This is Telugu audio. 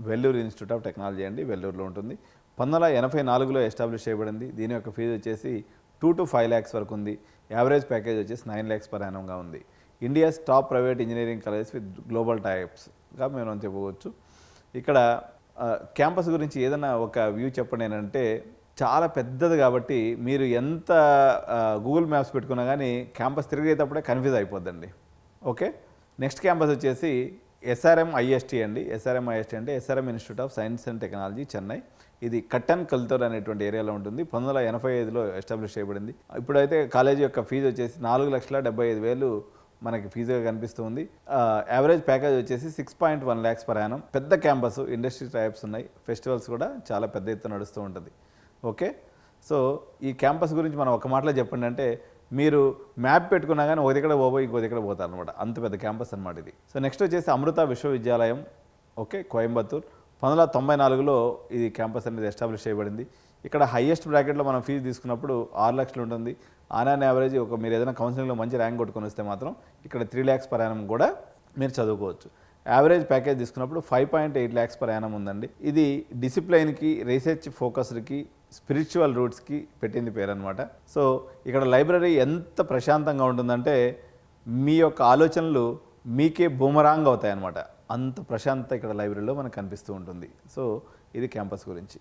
వెల్లూరు ఇన్స్టిట్యూట్ ఆఫ్ టెక్నాలజీ అండి, వెల్లూరులో ఉంటుంది. 1984లో ఎస్టాబ్లిష్ చేయబడింది. దీని యొక్క ఫీజు వచ్చేసి 2 to 5 lakhs వరకు ఉంది. యావరేజ్ ప్యాకేజ్ వచ్చేసి 9 lakhs per annumగా ఉంది. India's top private engineering colleges with global టైప్స్గా మేము చెప్పవచ్చు. ఇక్కడ క్యాంపస్ గురించి ఏదైనా ఒక వ్యూ చెప్పండి అంటే, చాలా పెద్దది కాబట్టి మీరు ఎంత గూగుల్ మ్యాప్స్ పెట్టుకున్నా కానీ క్యాంపస్ తిరిగేటప్పుడే కన్ఫ్యూజ్ అయిపోద్దండి. ఓకే, నెక్స్ట్ క్యాంపస్ వచ్చేసి ఎస్ఆర్ఎం ఐఎస్టీ అండి. ఎస్ఆర్ఎం ఐఎస్టీ అంటే SRM institute of science and technology, Chennai. ఇది కట్టన్ కల్తూర్ అనేటువంటి ఏరియాలో ఉంటుంది. 1985లో ఎస్టాబ్లిష్ చేయబడింది. ఇప్పుడైతే కాలేజీ యొక్క ఫీజు వచ్చేసి 4,75,000 మనకి ఫీజుగా కనిపిస్తుంది. యావరేజ్ ప్యాకేజ్ వచ్చేసి 6.1 lakhs per annum. పెద్ద క్యాంపస్, ఇండస్ట్రీ టైప్స్ ఉన్నాయి, ఫెస్టివల్స్ కూడా చాలా పెద్ద ఎత్తున నడుస్తూ ఉంటుంది. ఓకే, సో ఈ క్యాంపస్ గురించి మనం ఒక మాటలో చెప్పండి అంటే, మీరు మ్యాప్ పెట్టుకున్నా కానీ ఒక దగ్గర పోయి ఇంకో దగ్గర పోతారు అనమాట, అంత పెద్ద క్యాంపస్ అనమాట ఇది. సో నెక్స్ట్ వచ్చేసి అమృత విశ్వవిద్యాలయం, ఓకే, కోయంబత్తూర్. 1994లో ఇది క్యాంపస్ అనేది ఎస్టాబ్లిష్ చేయబడింది. ఇక్కడ హైయెస్ట్ బ్రాకెట్లో మనం ఫీజు తీసుకున్నప్పుడు 6 lakhs ఉంటుంది. ఆన్ యావరేజ్ మీరు ఏదైనా కౌన్సిలింగ్లో మంచి ర్యాంక్ కొట్టుకొని వస్తే మాత్రం ఇక్కడ 3 lakhs per annum కూడా మీరు చదువుకోవచ్చు. యావరేజ్ ప్యాకేజ్ తీసుకున్నప్పుడు 5.8 lakhs per annum ఉందండి. ఇది డిసిప్లైన్కి, రీసెర్చ్ ఫోకస్డ్కి, స్పిరిచువల్ రూట్స్కి పెట్టింది పేరు అనమాట. సో ఇక్కడ లైబ్రరీ ఎంత ప్రశాంతంగా ఉంటుందంటే మీ యొక్క ఆలోచనలు మీకే బూమరాంగ్ అవుతాయి అన్నమాట. అంత ప్రశాంతత ఇక్కడ లైబ్రరీలో మనకు కనిపిస్తూ ఉంటుంది. సో ఇది క్యాంపస్ గురించి.